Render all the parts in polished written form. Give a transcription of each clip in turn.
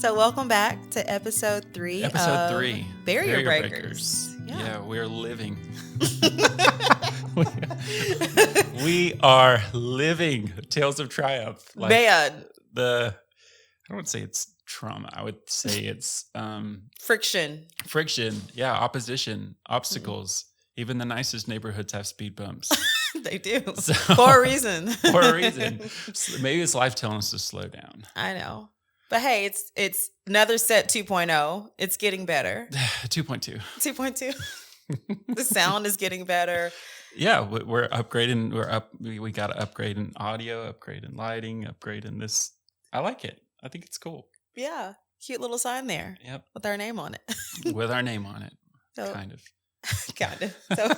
So welcome back to episode 3 Episode of 3. Barrier Breakers. Yeah, we're living. we are living Tales of Triumph. Man, I don't say it's trauma. I would say it's friction. Yeah, opposition, obstacles. Even the nicest neighborhoods have speed bumps. They do. So, for a reason. So maybe it's life telling us to slow down. I know. But hey, it's another set 2.0. It's getting better. 2.2. 2.2. The sound is getting better. Yeah, we're upgrading. We got to upgrade in audio, upgrade in lighting, upgrade in this. I like it. I think it's cool. Yeah. Cute little sign there. Yep. With our name on it. With our name on it. So, kind of. Kind of. So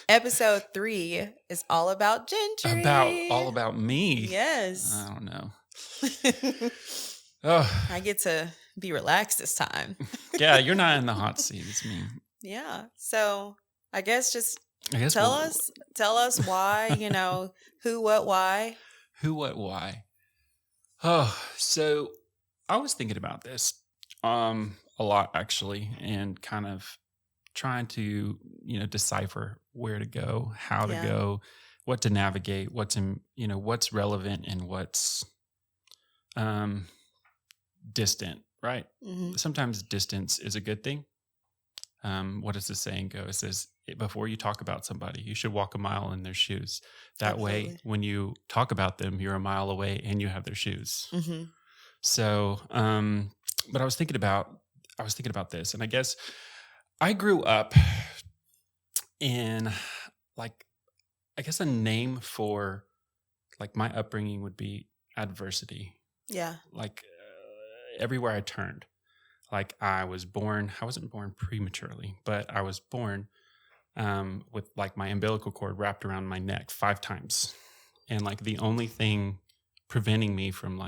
episode 3 is all about Gentry. All about me. Yes. I don't know. Oh, I get to be relaxed this time. Yeah, you're not in the hot seat. It's me. Yeah. So I guess tell us why, who, what, why. Who, what, why. Oh, so I was thinking about this a lot actually, and kind of trying to, decipher where to go, how to go, what to navigate, what's relevant and what's distant, right? Mm-hmm. Sometimes distance is a good thing. What does the saying go? It says, before you talk about somebody, you should walk a mile in their shoes. That Absolutely. way, when you talk about them, you're a mile away and you have their shoes. Mm-hmm. So, but I was thinking about this, and I guess I grew up in a name for my upbringing would be adversity. Yeah. Everywhere I turned, I wasn't born prematurely, but I was born with my umbilical cord wrapped around my neck 5 times. And the only thing preventing me from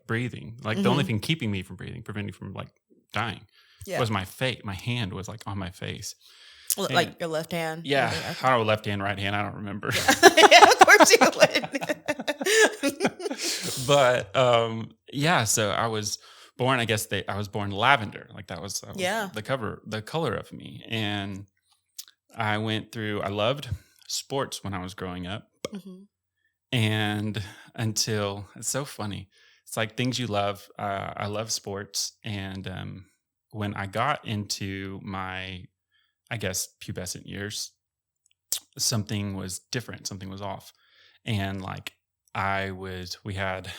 breathing, Mm-hmm. the only thing keeping me from breathing, preventing from dying was my face. My hand was on my face. And, your left hand? Yeah. I don't know, left hand, right hand. I don't remember. Yeah, of course you would. But so I was born, I was born lavender. That was the color of me. And I loved sports when I was growing up. Mm-hmm. And until, it's so funny. It's things you love. I love sports. And when I got into my, pubescent years, something was different. Something was off. And I was at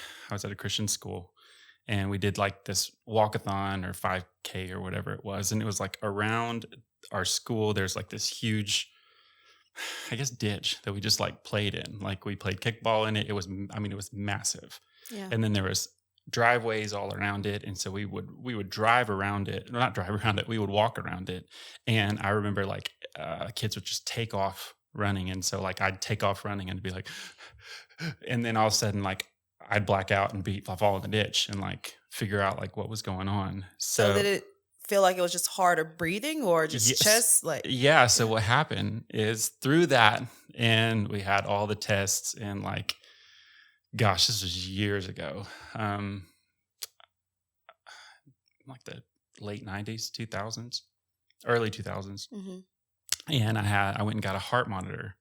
a Christian school, and we did this walkathon or 5K or whatever it was. And it was around our school, there's this huge, ditch that we just played in. We played kickball in it. It was massive. Yeah. And then there was driveways all around it. And so we would drive around it, not drive around it. We would walk around it. And I remember kids would just take off running. And so I'd take off running and be and then all of a sudden, I'd black out and fall in the ditch and figure out what was going on. So did it feel like it was just harder breathing or just chest? Yeah. So what happened is through that, and we had all the tests, and gosh, this was years ago. The late 90s, 2000s, early 2000s. Mm-hmm. And I went and got a heart monitor.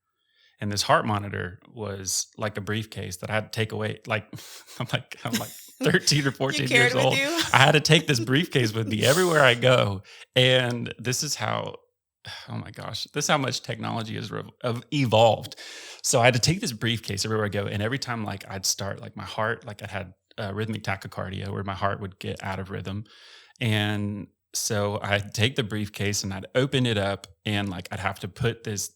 And this heart monitor was a briefcase that I had to take away. I'm 13 or 14 years old. I had to take this briefcase with me everywhere I go. And this is how, oh my gosh, this is how much technology has evolved. So I had to take this briefcase everywhere I go. And every time I'd start, my heart, I had rhythmic tachycardia where my heart would get out of rhythm. And so I'd take the briefcase and I'd open it up, and I'd have to put this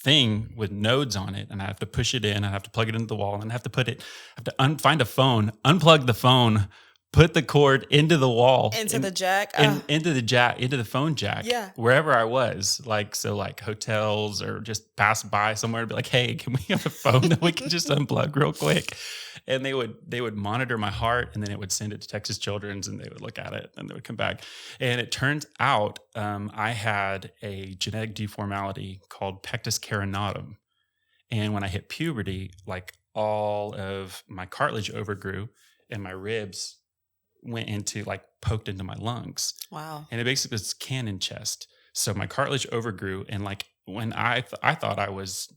thing with nodes on it, and I have to push it in, I have to plug it into the wall, and I have to find a phone, unplug the phone, put the cord into the wall, into the jack, into the phone jack, wherever I was, hotels or just pass by somewhere, and be hey, can we have a phone that we can just unplug real quick? And they would monitor my heart, and then it would send it to Texas Children's, and they would look at it, and they would come back. And it turns out I had a genetic deformality called pectus carinatum. And when I hit puberty, all of my cartilage overgrew, and my ribs went into like poked into my lungs. Wow. And it basically was cannon chest. So my cartilage overgrew. And like when I thought I was,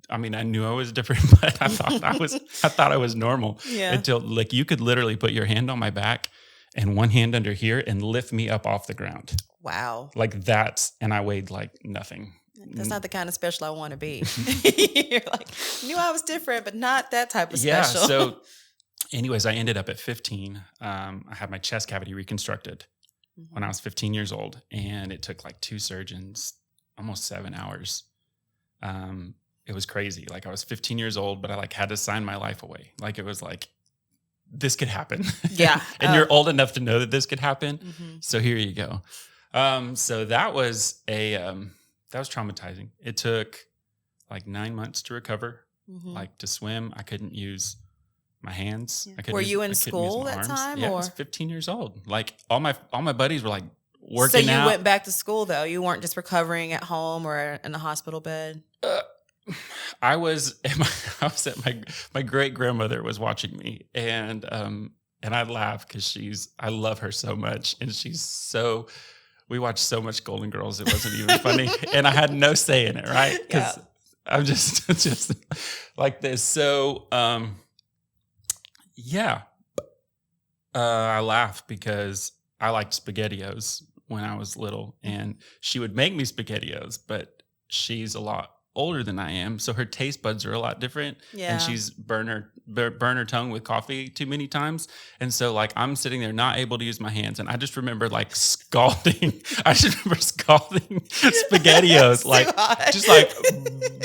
I mean, I knew I was different, but I thought I was normal until like you could literally put your hand on my back and one hand under here and lift me up off the ground. Wow. Like that's, and I weighed like nothing. That's not the kind of special I want to be. You're like, knew I was different, but not that type of special. So anyways, I ended up at 15. I had my chest cavity reconstructed when I was 15 years old, and it took like 2 surgeons, almost 7 hours. It was crazy. Like I was 15 years old, but I like had to sign my life away. Like it was like, this could happen. Yeah. And you're old enough to know that this could happen. So here you go. So that was that was traumatizing. It took like 9 months to recover, like to swim. I couldn't use my hands. Yeah. Were you in school that time? Yeah, or? I was 15 years old. Like all my buddies were like working out. So you went back to school though? You weren't just recovering at home or in the hospital bed? I was at my great grandmother was watching me, and I laugh because I love her so much, and we watched so much Golden Girls, it wasn't even funny, and I had no say in it, right? Because I'm just like this. So I laugh because I liked SpaghettiOs when I was little, and she would make me SpaghettiOs, but she's a lot older than I am, so her taste buds are a lot different. Yeah. And she's burn her tongue with coffee too many times, and so like I'm sitting there not able to use my hands, and I just remember like scalding. I just remember scalding SpaghettiOs, like just like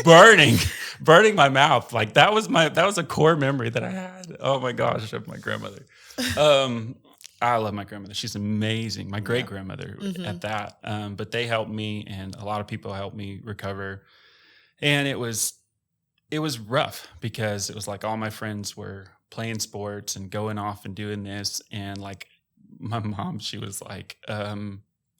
burning my mouth. Like that was a core memory that I had. Oh my gosh, of my grandmother. I love my grandmother. She's amazing. My great grandmother at that. But they helped me, and a lot of people helped me recover. And it was rough because it was like all my friends were playing sports and going off and doing this. And like my mom, she was like, I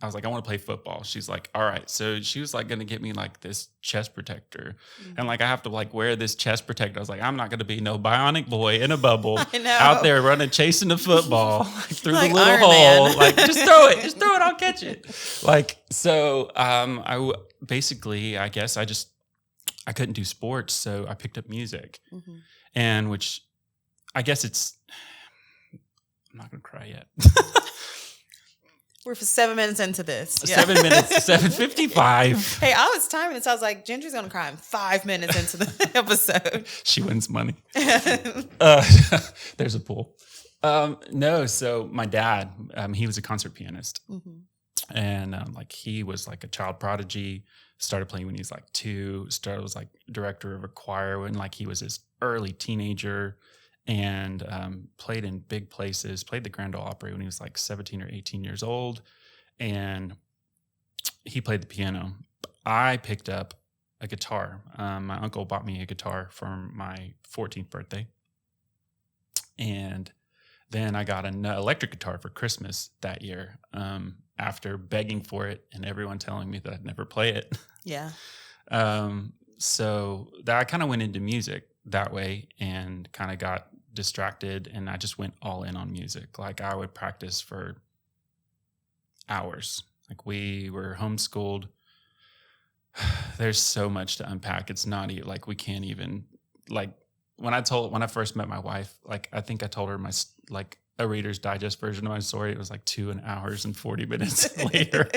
was like, I want to play football. She's like, all right. So she was like going to get me like this chest protector. And like, I have to like wear this chest protector. I was like, I'm not going to be no bionic boy in a bubble out there running, chasing the football like, through like the little Iron hole. Man. Like, just throw it, I'll catch it. Like, so I guess I couldn't do sports, so I picked up music, and which I guess I'm not going to cry yet. We're 7 minutes into this. 7 minutes, 7:55. Hey, I was timing this. I was like, Gentry's going to cry in 5 minutes into the episode. She wins money. There's a pool. No, so my dad, he was a concert pianist, and like he was like a child prodigy. Started playing when he was like 2. Was like director of a choir when like he was his early teenager, and played in big places. Played the Grand Ole Opry when he was like 17 or 18 years old, and he played the piano. I picked up a guitar. My uncle bought me a guitar for my 14th birthday, and then I got an electric guitar for Christmas that year. After begging for it and everyone telling me that I'd never play it. Yeah. So that I kind of went into music that way and kind of got distracted, and I just went all in on music. Like I would practice for hours. Like we were homeschooled. There's so much to unpack. It's not even like we can't even like when I first met my wife, like I think I told her my like a Reader's Digest version of my story. It was like 2 hours and 40 minutes later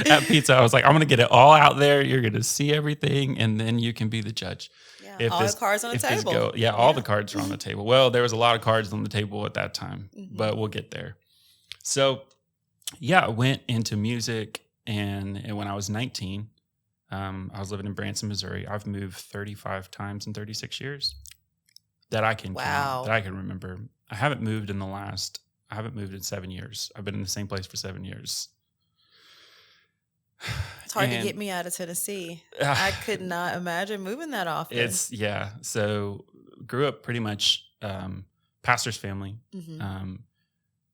at pizza. I was like, I'm going to get it all out there. You're going to see everything, and then you can be the judge. Yeah, all the cards on the table. All the cards are on the table. Well, there was a lot of cards on the table at that time, but we'll get there. So, I went into music, and when I was 19, I was living in Branson, Missouri. I've moved 35 times in 36 years that I can count, that I can remember. I haven't moved in 7 years. I've been in the same place for 7 years. It's hard to get me out of Tennessee. I could not imagine moving that often. So grew up pretty much pastor's family.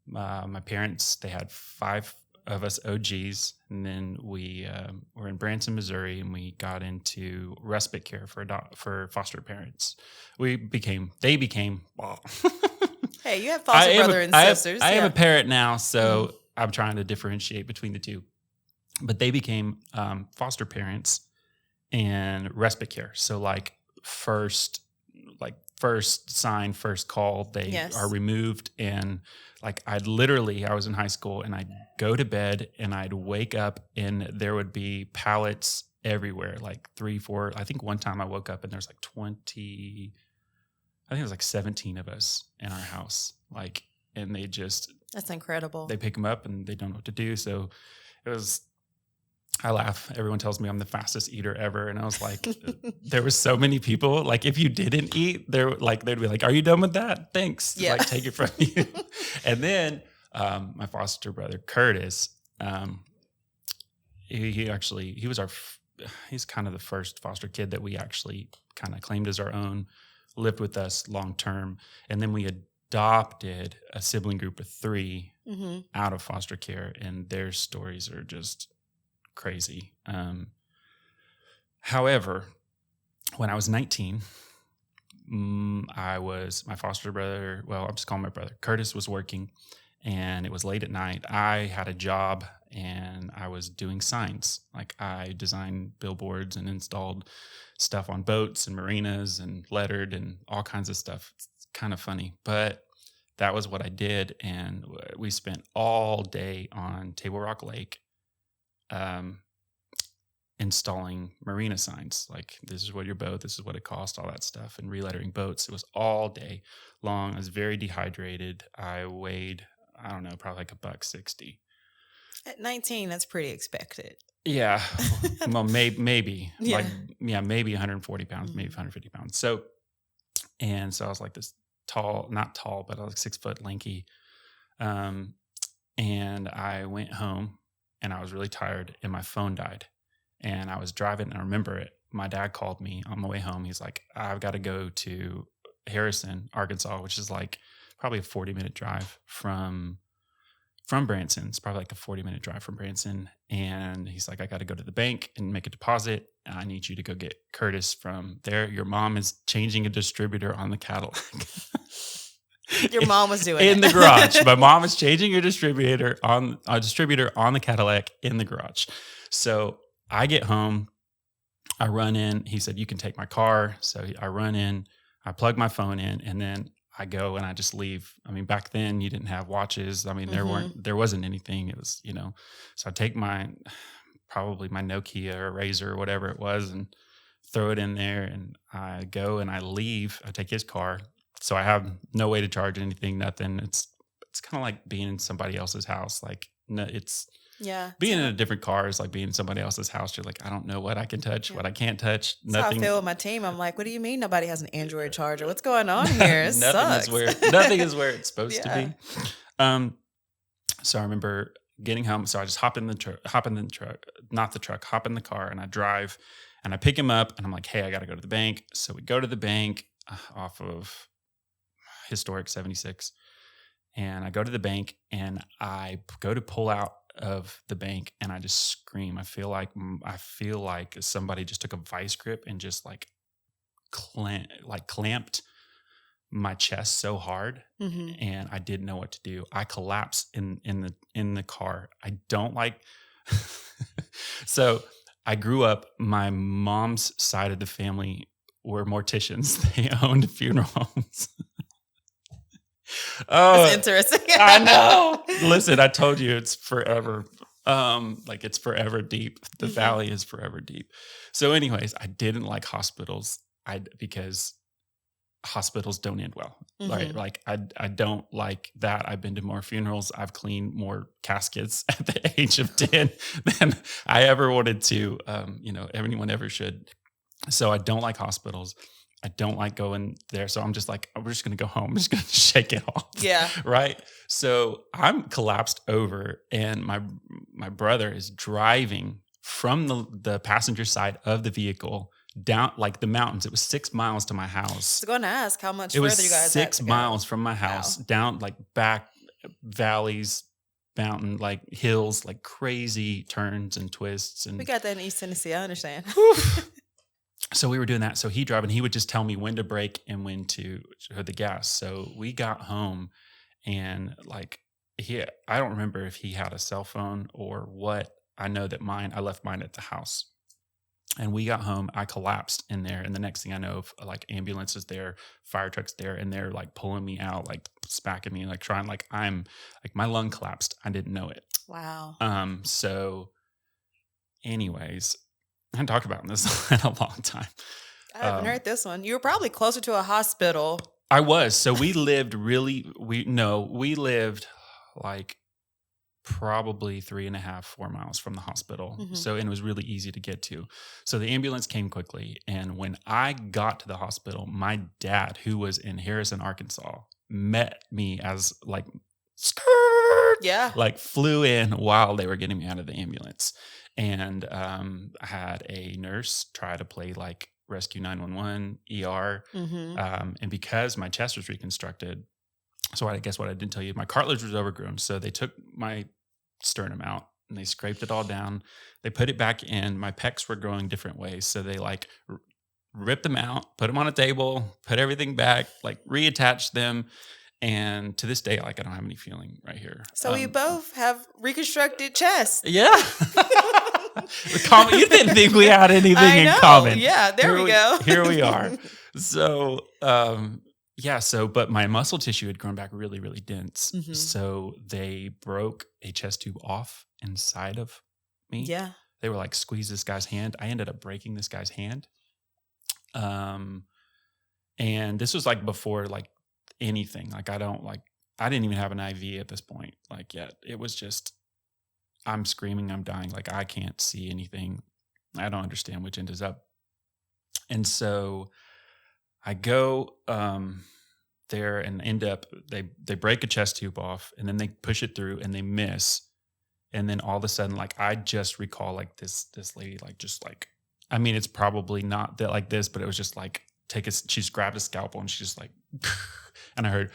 My parents, they had 5 of us OGs, and then we were in Branson, Missouri, and we got into respite care for foster parents. They became Hey, you have foster brother and sisters. I am a parent now, so I'm trying to differentiate between the two. But they became foster parents and respite care. So like first sign, first call, they are removed. And like I was in high school and I'd go to bed and I'd wake up and there would be pallets everywhere, like 3, 4. I think one time I woke up and there's like 20, I think it was like 17 of us in our house. Like, and that's incredible. They pick them up and they don't know what to do. So I laugh. Everyone tells me I'm the fastest eater ever. And I was like, there were so many people. Like if you didn't eat, they'd be like, are you done with that? Thanks. Yeah. Like take it from you. And then my foster brother, Curtis, he's kind of the first foster kid that we actually kind of claimed as our own, lived with us long term. And then we adopted a sibling group of 3 out of foster care. And their stories are just crazy. However, when I was 19, my foster brother, well, I'm just calling my brother, Curtis, was working and it was late at night. I had a job and I was doing signs. Like I designed billboards and installed stuff on boats and marinas and lettered and all kinds of stuff. It's kind of funny, but that was what I did. And we spent all day on Table Rock Lake installing marina signs, like this is what your boat, this is what it cost, all that stuff, and relettering boats. It was all day long. I was very dehydrated. I weighed, I don't know, probably like $160. At 19, that's pretty expected. Yeah. Well, maybe maybe 140 pounds, maybe 150 pounds. So I was like this tall, not tall, but I was like 6 foot lanky. And I went home and I was really tired and my phone died and I was driving and I remember it. My dad called me on my way home. He's like, I've got to go to Harrison, Arkansas, which is like probably a 40-minute drive from Branson. It's probably like a 40-minute drive from Branson. And he's like, I got to go to the bank and make a deposit. I need you to go get Curtis from there. Your mom is changing a distributor on the Cadillac. Your mom was doing in the garage. My mom is changing a distributor on the Cadillac in the garage. So I get home, I run in. He said, you can take my car. So I run in, I plug my phone in, and then I go and I just leave. I mean, back then you didn't have watches. I mean, there wasn't anything. It was, so I take probably my Nokia or Razor or whatever it was and throw it in there. And I go and I leave. I take his car. So I have no way to charge anything, nothing. It's kind of like being in somebody else's house. Like being in a different car is like being in somebody else's house. You're like, I don't know what I can touch, what I can't touch. That's nothing. How I feel with my team. I'm like, what do you mean nobody has an Android charger? What's going on here? It sucks. Nothing is where it's supposed to be. So I remember getting home. So I just hop in the car, and I drive and I pick him up and I'm like, hey, I got to go to the bank. So we go to the bank off of historic 76. And I go to the bank and I go to pull out of the bank and I just scream. I feel like somebody just took a vice grip and just like clamped my chest so hard, and I didn't know what to do. I collapsed in the car. I don't like. So I grew up. My mom's side of the family were morticians. They owned funeral homes. Oh, that's interesting. I know. Listen, I told you it's forever. It's forever deep. The valley is forever deep. So anyways, I didn't like hospitals. Because hospitals don't end well. Right? Like I don't like that. I've been to more funerals. I've cleaned more caskets at the age of 10 than I ever wanted to. Anyone ever should. So I don't like hospitals. I don't like going there. So I'm just like, we're just going to go home. I'm just going to shake it off. Yeah. Right. So I'm collapsed over and my brother is driving from the passenger side of the vehicle down like the mountains. It was 6 miles to my house. I was going to ask how much further you guys 6 miles from my house, down like back valleys, mountain, like hills, like crazy turns and twists. And we got that in East Tennessee. I understand. so we were doing that. So he drove, and he would just tell me when to brake and when to hit the gas. So we got home, and like I don't remember if he had a cell phone or what. I know that I left mine at the house. And we got home, I collapsed in there. And the next thing I know, like ambulance is there, fire truck's there, and they're like pulling me out, like smacking me, like trying, like I'm like my lung collapsed. I didn't know it. Wow. So anyways, I haven't talked about this in a long time. I haven't heard this one. You were probably closer to a hospital. I was. So we lived we lived like probably 3.5, 4 miles from the hospital. Mm-hmm. So, and it was really easy to get to. So the ambulance came quickly. And when I got to the hospital, my dad, who was in Harrison, Arkansas, met me as like, skirt, yeah, like flew in while they were getting me out of the ambulance. And I had a nurse try to play like Rescue 911, ER. Mm-hmm. And because my chest was reconstructed, so I guess what I didn't tell you, my cartilage was overgrown. So they took my sternum out and they scraped it all down. They put it back in. My pecs were growing different ways. So they like ripped them out, put them on a table, put everything back, like reattached them. And to this day, like I don't have any feeling right here. So we both have reconstructed chests. Yeah. You didn't think we had anything in common. Yeah, there we go. Here we are. So, yeah. So, but my muscle tissue had grown back really, really dense. Mm-hmm. So they broke a chest tube off inside of me. Yeah. They were like, squeeze this guy's hand. I ended up breaking this guy's hand. And this was like before like anything. Like I didn't even have an IV at this point. Like yet. It was just, I'm screaming, I'm dying. Like I can't see anything. I don't understand which end is up. And so I go there and end up, they break a chest tube off and then they push it through and they miss. And then all of a sudden, like I just recall like this lady, like just like, I mean, it's probably not that like this, but it was just like she just grabbed a scalpel and she just like, and I heard,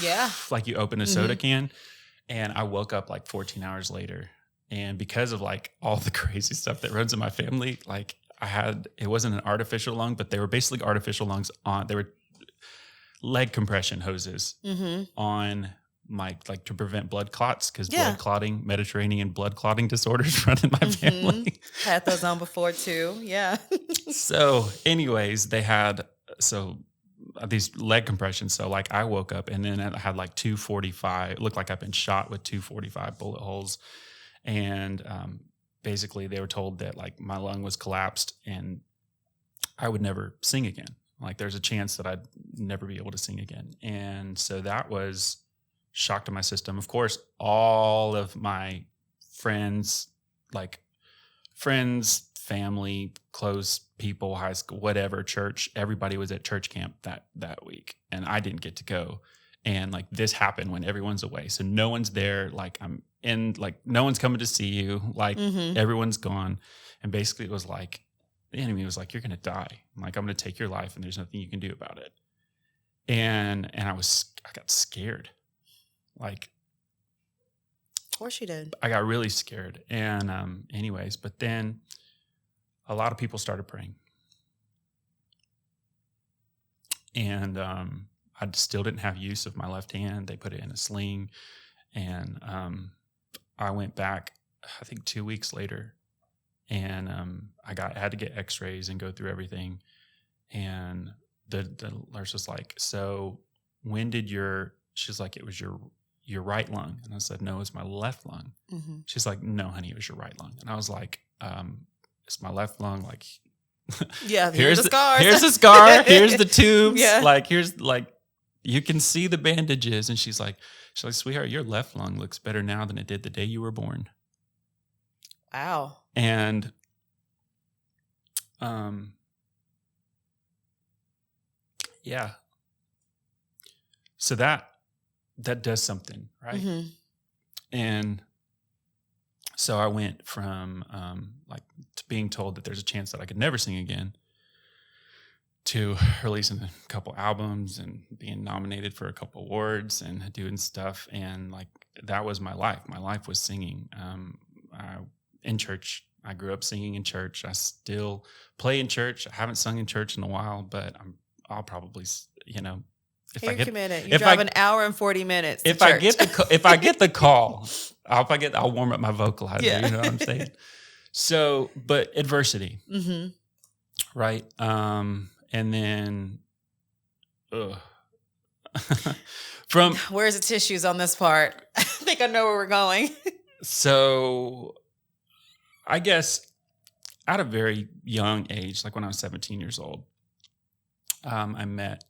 yeah, like you open a soda can. And I woke up like 14 hours later. And because of like all the crazy stuff that runs in my family, like it wasn't an artificial lung, but they were basically artificial lungs they were leg compression hoses on my, like to prevent blood clots, because blood clotting, Mediterranean blood clotting disorders run in my family. Had those on before too. Yeah. So anyways, they had, these leg compressions. So like I woke up and then I had like 245, looked like I've been shot with 245 bullet holes. And basically they were told that like my lung was collapsed and I would never sing again. Like there's a chance that I'd never be able to sing again. And so that was shock to my system. Of course, all of my friends, family, close people, high school, whatever, church, everybody was at church camp that week. And I didn't get to go. And like this happened when everyone's away. So no one's there. Like I'm in, like no one's coming to see you. Like everyone's gone. And basically it was like, the enemy was like, you're going to die. I'm like, I'm going to take your life and there's nothing you can do about it. And I got scared. Like, of course you did. I got really scared. And anyways, but then a lot of people started praying. And I still didn't have use of my left hand. They put it in a sling. And I went back, I think 2 weeks later. And I had to get x-rays and go through everything. And the nurse was like, so when did she's like, it was your right lung. And I said, no, it's my left lung. Mm-hmm. She's like, no, honey, it was your right lung. And I was like, it's my left lung. Like, yeah, here's the scars. Here's the scar. Here's the tubes. Yeah. Like, here's like, you can see the bandages. And she's like, sweetheart, your left lung looks better now than it did the day you were born. Wow. And, yeah. So that does something, right? Mm-hmm. And so I went from to being told that there's a chance that I could never sing again to releasing a couple albums and being nominated for a couple awards and doing stuff. And like, that was my life. My life was singing. In church I grew up singing in church. I still play in church. I haven't sung in church in a while, but I'll probably, if You're committed. You drive an hour and 40 minutes to church. If I get the call, I'll warm up my vocalizer. Yeah. You know what I'm saying? So, but adversity, right? And then, where's the tissues on this part? I think I know where we're going. So, I guess at a very young age, like when I was 17 years old, I met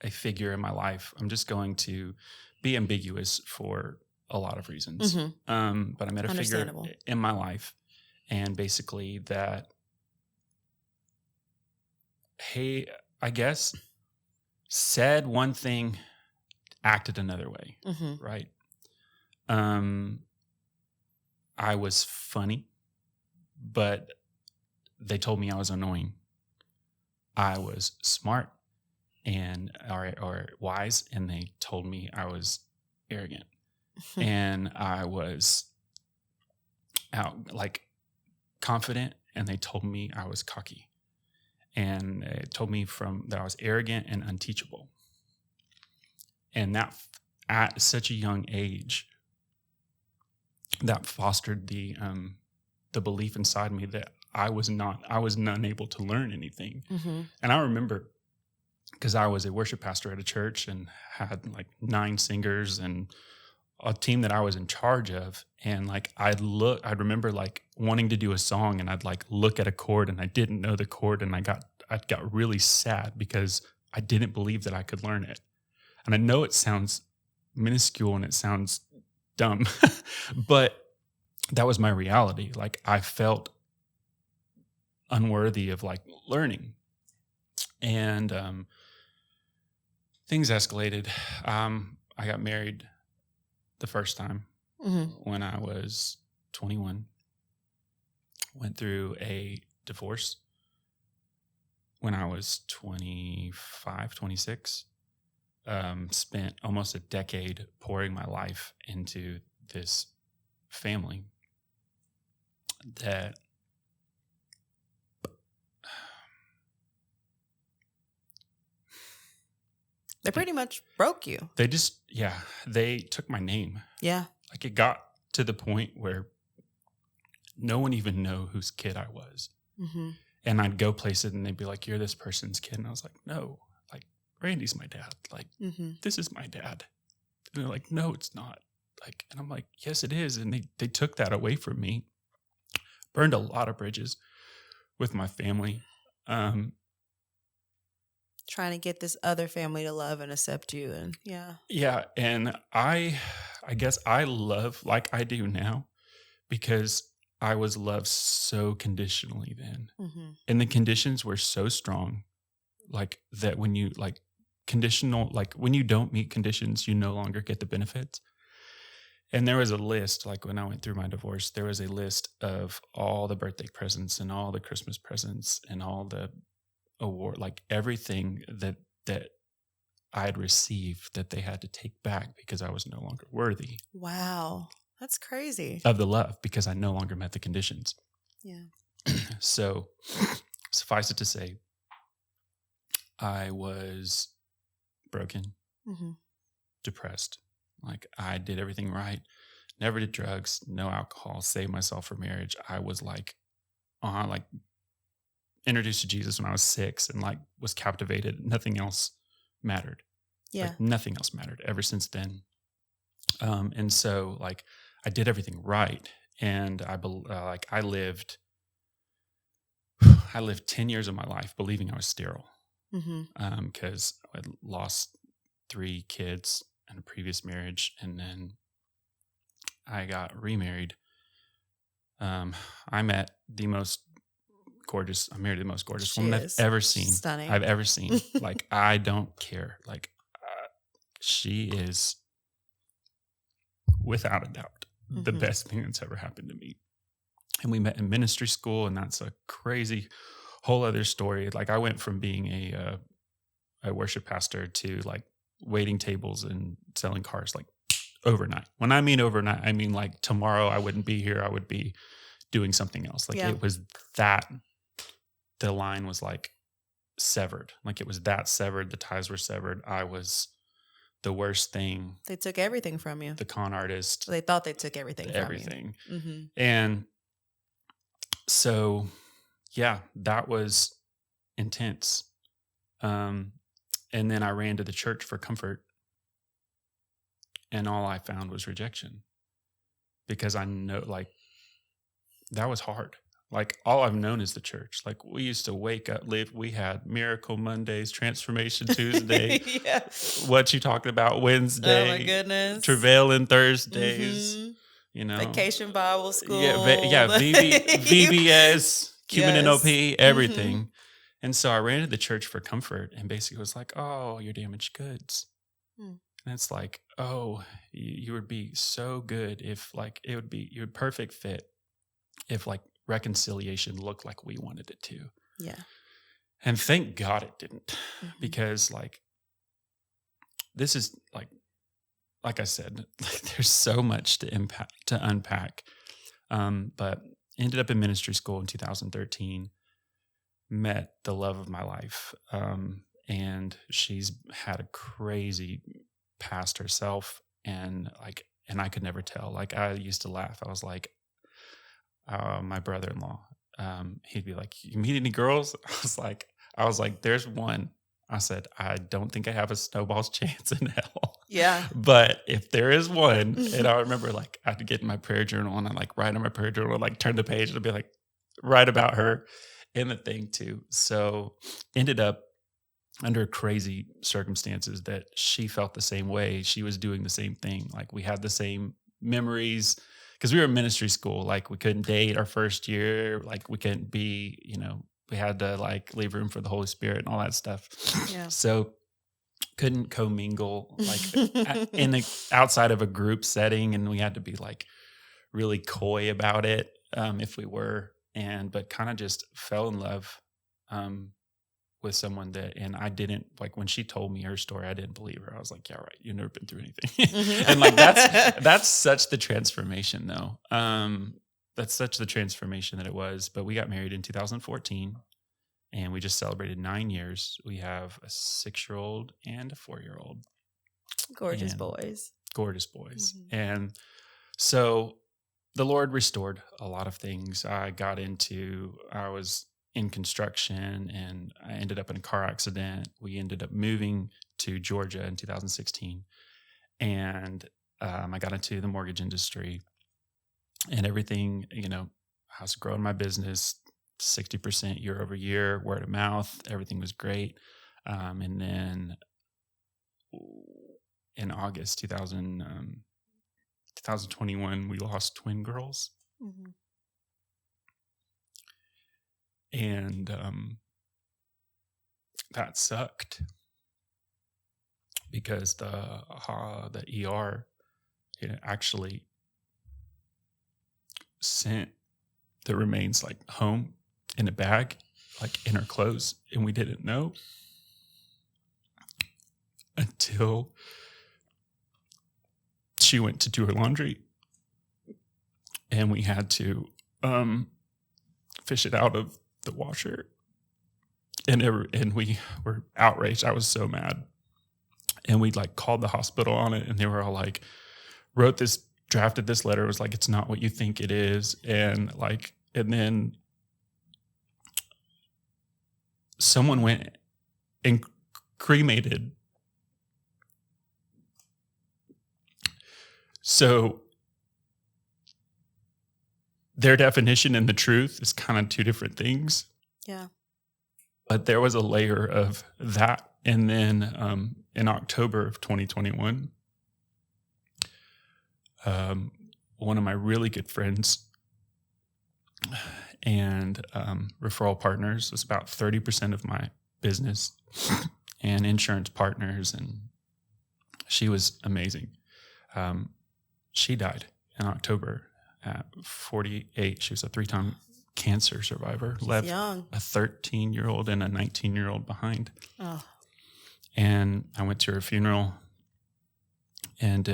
a figure in my life. I'm just going to be ambiguous for a lot of reasons. But I met a figure in my life, and basically that, hey, I guess, said one thing, acted another way, right? I was funny, but they told me I was annoying. I was smart or wise, and they told me I was arrogant. And I was confident, and they told me I was cocky. And they told me that I was arrogant and unteachable. And that at such a young age, that fostered the belief inside me that I was unable to learn anything. And I remember, because I was a worship pastor at a church and had like 9 singers and a team that I was in charge of. And like, I'd remember like wanting to do a song, and I'd like look at a chord and I didn't know the chord. And I got really sad because I didn't believe that I could learn it. And I know it sounds minuscule and it sounds dumb, but that was my reality. Like, I felt unworthy of like learning. And things escalated. I got married the first time when I was 21. Went through a divorce when I was 25, 26. Spent almost a decade pouring my life into this family that they pretty much broke you. They took my name. Yeah. Like, it got to the point where no one even knew whose kid I was. And I'd go places and they'd be like, "You're this person's kid." And I was like, "No, like, Randy's my dad. Like, this is my dad." And they're like, "No, it's not." Like, and I'm like, "Yes, it is." And they took that away from me. Burned a lot of bridges with my family. Trying to get this other family to love and accept you. And yeah. And I guess I love like I do now because I was loved so conditionally then. And the conditions were so strong, like that when you like conditional, like when you don't meet conditions, you no longer get the benefits. And there was a list, like when I went through my divorce, there was a list of all the birthday presents and all the Christmas presents and all the award, like everything that I had received that they had to take back because I was no longer worthy. Wow. That's crazy. Of the love, because I no longer met the conditions. Yeah. So suffice it to say, I was broken, depressed. Like, I did everything right. Never did drugs, no alcohol, saved myself for marriage. I was like introduced to Jesus when I was 6 and like was captivated. Nothing else mattered. Yeah. Like, nothing else mattered ever since then. And so like I did everything right. And I lived 10 years of my life believing I was sterile. Because I had lost 3 kids in a previous marriage. And then I got remarried. I met the most gorgeous. I married the most gorgeous woman I've ever seen. Stunning. I've ever seen. Like, I don't care. Like, she is, without a doubt, the best thing that's ever happened to me. And we met in ministry school, and that's a crazy whole other story. Like, I went from being a worship pastor to like waiting tables and selling cars like overnight. When I mean overnight, I mean like tomorrow I wouldn't be here. I would be doing something else. Like it was that the line was like severed. Like it was that severed. The ties were severed. I was the worst thing. They took everything from you. The con artist. They thought they took everything from everything. you. Mm-hmm. And so, yeah, that was intense. And then I ran to the church for comfort. And all I found was rejection. Because I know, like, that was hard. Like, all I've known is the church. Like, we used to wake up, we had Miracle Mondays, Transformation Tuesday. What you talking about Wednesday. Oh, my goodness. Travailing Thursdays. Mm-hmm. You know. Vacation Bible School. VBS, Cuban NOP, everything. Mm-hmm. And so I ran to the church for comfort and basically was like, oh, you're damaged goods. And it's like, oh, you would be so good if like, it would be your perfect fit if like reconciliation looked like we wanted it to. Yeah. And thank God it didn't, because like, this is like I said, there's so much to unpack. But ended up in ministry school in 2013, met the love of my life. And she's had a crazy past herself. And I could never tell. Like I used to laugh. I was like, my brother-in-law, he'd be like, you meet any girls? I was like, there's one. I said, I don't think I have a snowball's chance in hell. Yeah. But if there is one, and I remember like I had to get in my prayer journal and I like write in my prayer journal, like turn the page and it'll be like, write about her in the thing too. So ended up under crazy circumstances that she felt the same way. She was doing the same thing. Like we had the same memories because we were in ministry school. Like we couldn't date our first year. Like we couldn't be, we had to like leave room for the Holy Spirit and all that stuff. Yeah. So couldn't commingle like outside of a group setting. And we had to be like really coy about it if we were, but kind of just fell in love with someone and I didn't, like when she told me her story, I didn't believe her. I was like, yeah, right. You've never been through anything. And like, that's such the transformation though. That's such the transformation that it was. But we got married in 2014 and we just celebrated 9 years. We have a 6-year-old and a 4-year-old. Gorgeous boys. Gorgeous boys. Mm-hmm. And so the Lord restored a lot of things. I was in construction and I ended up in a car accident. We ended up moving to Georgia in 2016. And I got into the mortgage industry and everything, I was growing my business 60% year over year, word of mouth, everything was great. And then in August 2021, we lost twin girls. Mm-hmm. And that sucked because the ER actually sent the remains like home in a bag, like in her clothes, and we didn't know until she went to do her laundry, and we had to fish it out of the washer, and we were outraged. I was so mad, and we like called the hospital on it, and they were all like, drafted this letter. It was like, it's not what you think it is, and then someone went and cremated. So their definition and the truth is kind of two different things. Yeah. But there was a layer of that. And then in October of 2021, one of my really good friends and referral partners was about 30% of my business and insurance partners. And she was amazing. She died in October. At 48, she was a 3-time cancer survivor. Left young. A 13-year-old and a 19-year-old behind. Oh. And I went to her funeral and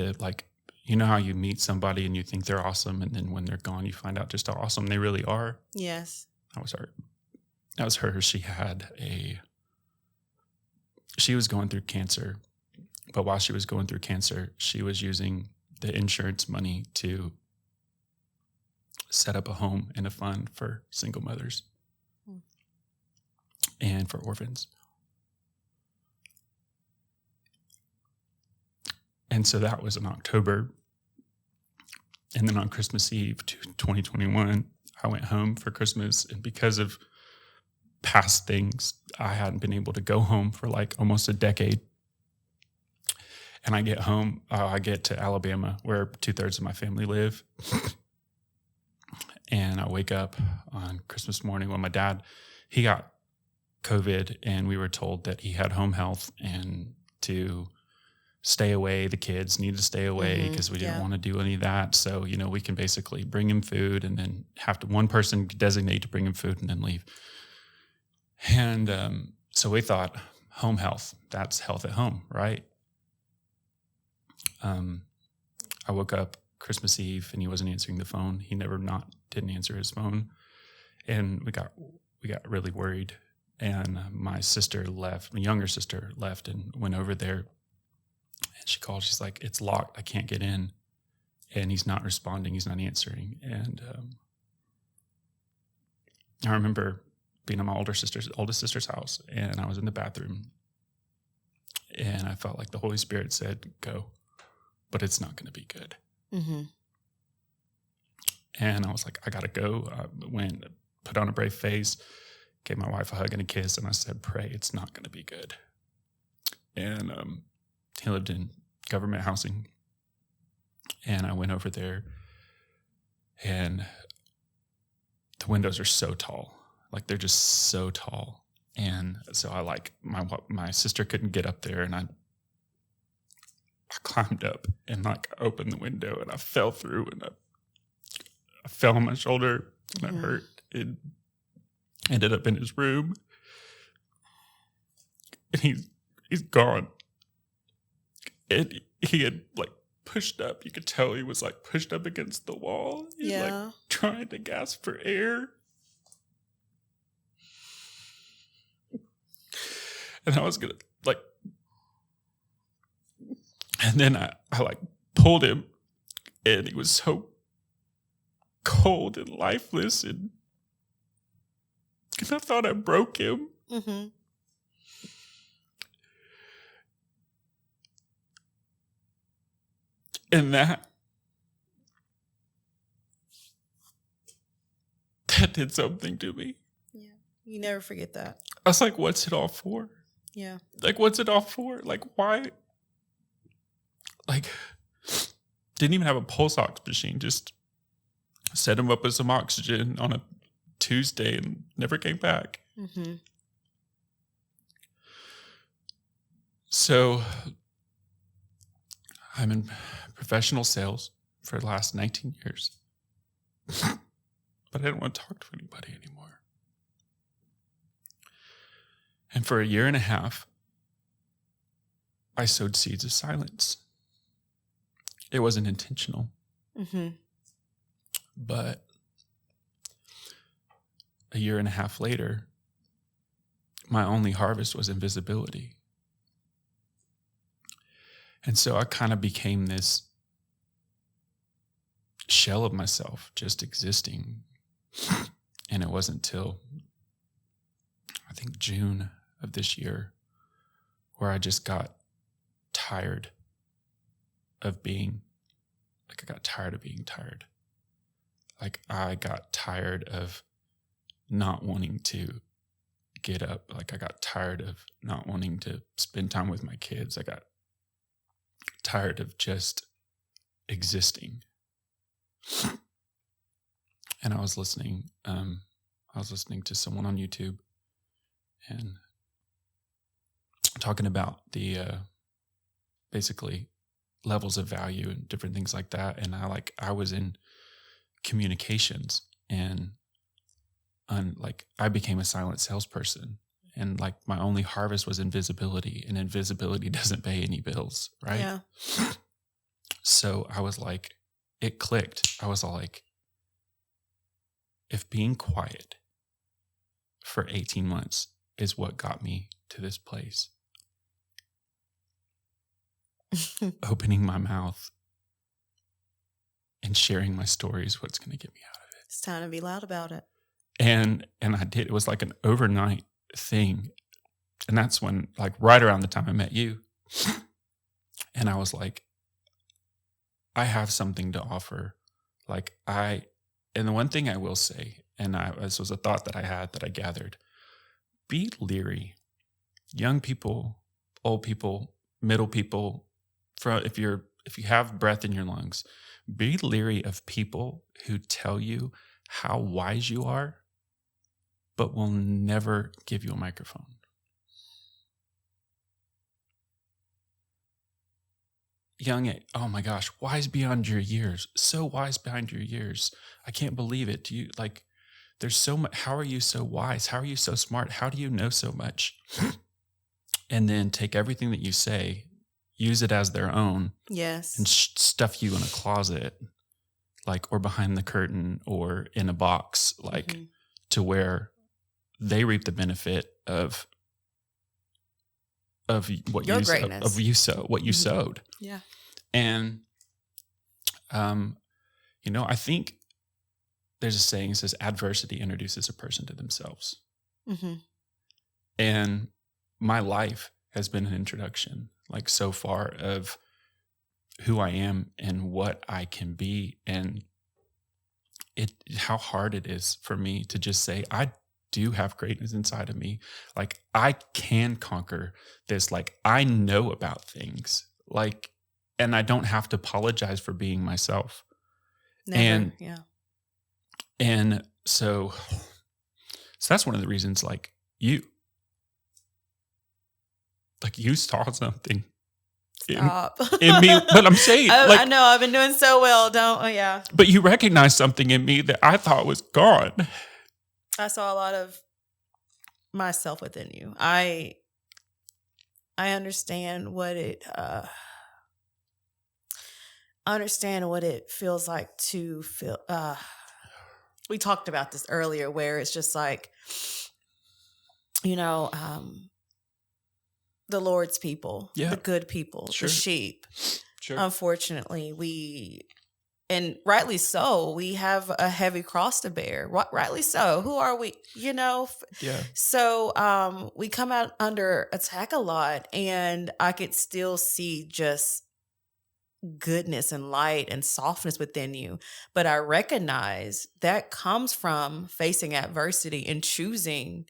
you know how you meet somebody and you think they're awesome, and then when they're gone, you find out just how awesome they really are? Yes. That was her. That was her. She was going through cancer, but while she was going through cancer, she was using the insurance money to set up a home and a fund for single mothers and for orphans. And so that was in October. And then on Christmas Eve 2021, I went home for Christmas. And because of past things, I hadn't been able to go home for like almost a decade. And I get home, I get to Alabama, where 2/3 of my family live. And I wake up on Christmas morning when my dad, he got COVID, and we were told that he had home health and to stay away. The kids need to stay away because we didn't want to do any of that. So, we can basically bring him food and then have to one person designate to bring him food and then leave. And so we thought home health, that's health at home, right? I woke up Christmas Eve and he wasn't answering the phone. He didn't answer his phone. And we got really worried. And my younger sister left and went over there. And she called. She's like, "It's locked. I can't get in." And he's not responding. He's not answering. And I remember being at my oldest sister's house, and I was in the bathroom, and I felt like the Holy Spirit said, "Go, but it's not going to be good." Mm-hmm. And I was like, "I got to go." I went, put on a brave face, gave my wife a hug and a kiss, and I said, "Pray, it's not going to be good." And he lived in government housing. And I went over there, and the windows are so tall. Like, they're just so tall. And so my sister couldn't get up there, and I climbed up and opened the window, and I fell through, and I fell on my shoulder, and it hurt. It ended up in his room, and he's gone. And he had pushed up. You could tell he was pushed up against the wall. He's trying to gasp for air. And I was gonna and then I pulled him, and he was so cold and lifeless, and I thought I broke him. Mm-hmm. And that did something to me. Yeah. You never forget that. I was like, what's it all for? Yeah. What's it all for? Why? Didn't even have a pulse ox machine. Just set him up with some oxygen on a Tuesday and never came back. Mm-hmm. So I'm in professional sales for the last 19 years. But I didn't want to talk to anybody anymore. And for 1.5 years, I sowed seeds of silence. It wasn't intentional. Mm-hmm. But 1.5 years later, my only harvest was invisibility. And so I kind of became this shell of myself, just existing. And it wasn't till, I think, June of this year, where I just got tired of being, I got tired of being tired. I got tired of not wanting to get up. I got tired of not wanting to spend time with my kids. I got tired of just existing. And I was listening to someone on YouTube and talking about the basically levels of value and different things like that. And I was in communications, and I became a silent salesperson, and my only harvest was invisibility, and invisibility doesn't pay any bills, right? Yeah. So I was like, it clicked. I was all like, if being quiet for 18 months is what got me to this place, opening my mouth and sharing my story is what's going to get me out of it. It's time to be loud about it. And I did. It was like an overnight thing. And that's when, like, right around the time I met you. And I was like, I have something to offer. And the one thing I will say, this was a thought that I had that I gathered, be leery. Young people, old people, middle people, if you have breath in your lungs, be leery of people who tell you how wise you are, but will never give you a microphone. Oh my gosh, wise beyond your years. So wise beyond your years. I can't believe it. There's so much. How are you so wise? How are you so smart? How do you know so much? And then take everything that you say, use it as their own. Yes. And stuff you in a closet, or behind the curtain or in a box, to where they reap the benefit of what your greatness. What you sowed. Yeah. And, I think there's a saying that says adversity introduces a person to themselves. Mm-hmm. And my life has been an introduction, so far, of who I am and what I can be. And how hard it is for me to just say, I do have greatness inside of me. I can conquer this. I know about things. And I don't have to apologize for being myself. Never, And so that's one of the reasons, you saw something in me, but I'm saying, I know I've been doing so well. But you recognized something in me that I thought was gone. I saw a lot of myself within you. I understand what it feels like to feel. We talked about this earlier, where it's just the Lord's people, the good people, the sheep. Sure. Unfortunately, and rightly so, we have a heavy cross to bear. Rightly so. Who are we? Yeah. So we come out under attack a lot, and I could still see just goodness and light and softness within you. But I recognize that comes from facing adversity and choosing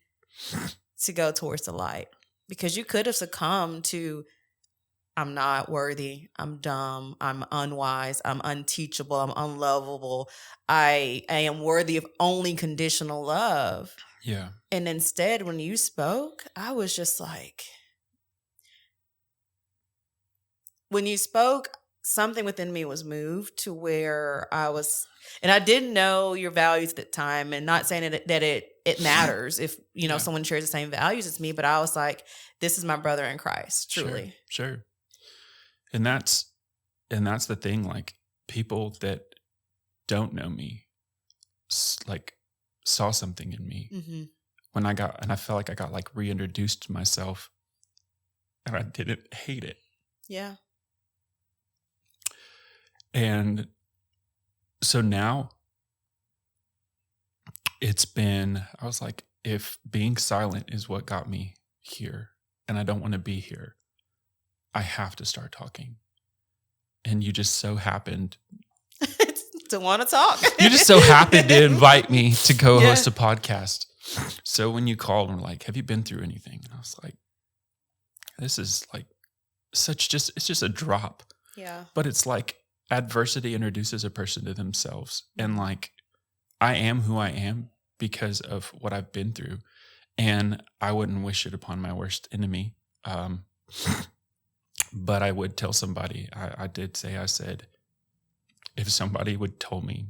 to go towards the light. Because you could have succumbed to, I'm not worthy, I'm dumb, I'm unwise, I'm unteachable, I'm unlovable, I am worthy of only conditional love. Yeah. And instead, when you spoke, I was just when you spoke, something within me was moved to where and I didn't know your values at the time, and not saying that it matters if, someone shares the same values as me, but I was like, this is my brother in Christ, truly. Sure. And that's the thing, people that don't know me, saw something in me. Mm-hmm. And I felt like I got reintroduced to myself, and I didn't hate it. Yeah. And so now I was like, if being silent is what got me here, and I don't want to be here, I have to start talking. And you just so happened to want to talk. You just so happened to invite me to co-host a podcast. So when you called and were like, have you been through anything? And I was like, this is it's just a drop. Yeah. But it's adversity introduces a person to themselves. And I am who I am because of what I've been through. And I wouldn't wish it upon my worst enemy. But I would tell somebody, I said, if somebody would told me,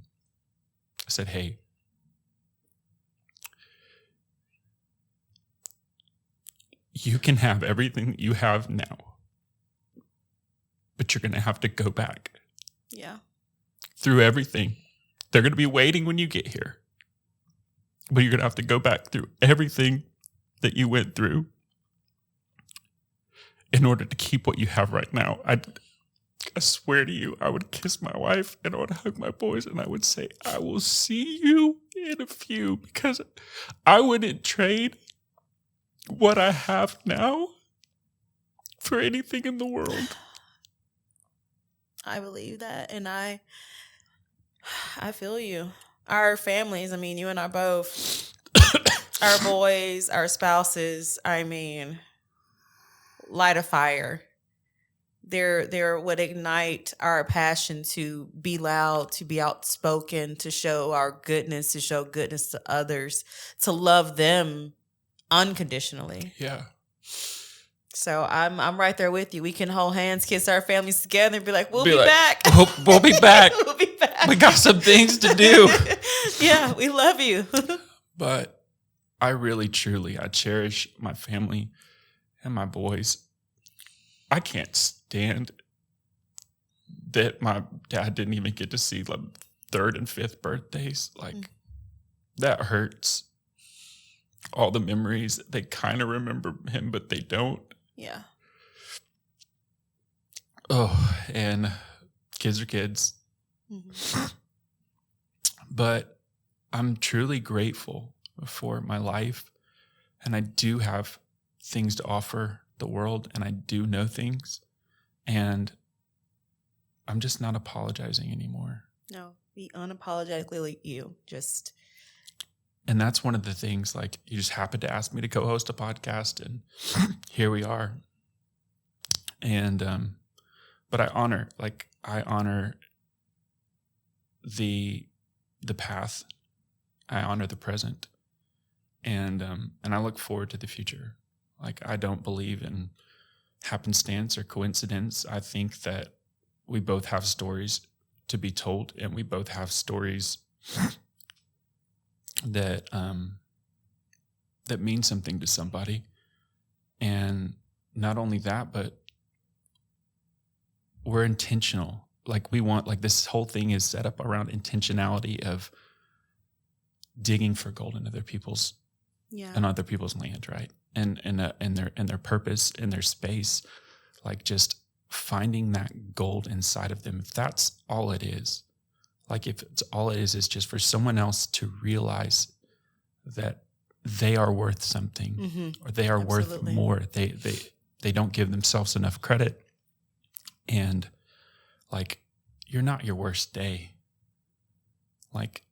I said, hey, you can have everything you have now, but you're going to have to go back Yeah. Through everything. They're going to be waiting when you get here. But you're going to have to go back through everything that you went through in order to keep what you have right now. I swear to you, I would kiss my wife and I would hug my boys and I would say, I will see you in a few, because I wouldn't trade what I have now for anything in the world. I believe that, and I feel you. Our families, I mean, you and I both, our boys, our spouses, I mean, light a fire. There would ignite our passion to be loud, to be outspoken, to show our goodness, to show goodness to others, to love them unconditionally. Yeah. So I'm right there with you. We can hold hands, kiss our families together, and be like, we'll be back. We'll be back. We'll be back. We got some things to do. Yeah, we love you. But I really, truly, I cherish my family and my boys. I can't stand that my dad didn't even get to see like third and fifth birthdays. Like, that hurts. All the memories, they kind of remember him, but they don't. Yeah. Oh, and kids are kids. Mm-hmm. But I'm truly grateful for my life. And I do have things to offer the world, and I do know things. And I'm just not apologizing anymore. No, be unapologetically you. Just. And that's one of the things, like, you just happened to ask me to co-host a podcast, and here we are. And, but I honor the path. I honor the present. And I look forward to the future. Like, I don't believe in happenstance or coincidence. I think that we both have stories to be told, and we both have stories that that mean something to somebody. And not only that, but we're intentional. Like, we want, like, this whole thing is set up around intentionality of digging for gold in other people's land, right? And their purpose and their space, like, just finding that gold inside of them. If that's all it is, like, if it's all it is just for someone else to realize that they are worth something, or they are worth more. They don't give themselves enough credit. And, like, you're not your worst day. Like,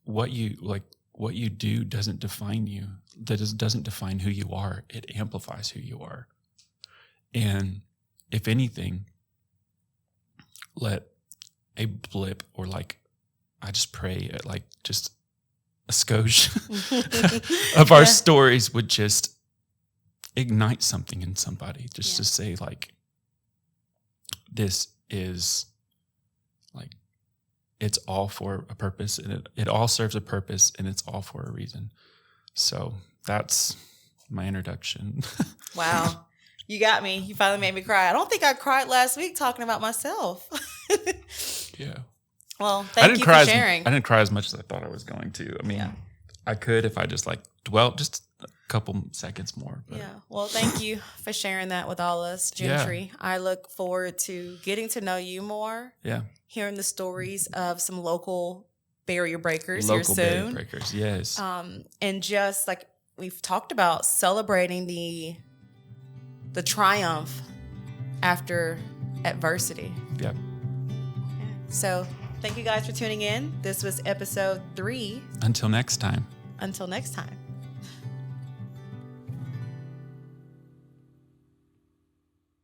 what you do doesn't define you. That doesn't define who you are. It amplifies who you are. And if anything, let a blip, or, like, I just pray at, like, just a skosh of our stories would just ignite something in somebody, just to say, like, this is, like, it's all for a purpose, and it all serves a purpose, and it's all for a reason. So that's my introduction. Wow. You got me. You finally made me cry. I don't think I cried last week talking about myself. Yeah. Well, thank you for sharing. I didn't cry as much as I thought I was going to. I mean, I could if I just, like, dwelt just a couple seconds more. But. Yeah. Well, thank you for sharing that with all us, Gentry. Yeah. I look forward to getting to know you more. Yeah. Hearing the stories of some local barrier breakers here soon. Local barrier breakers, yes. And just, like we've talked about, celebrating the triumph after adversity. Yep. So thank you guys for tuning in. This was episode 3. Until next time. Until next time.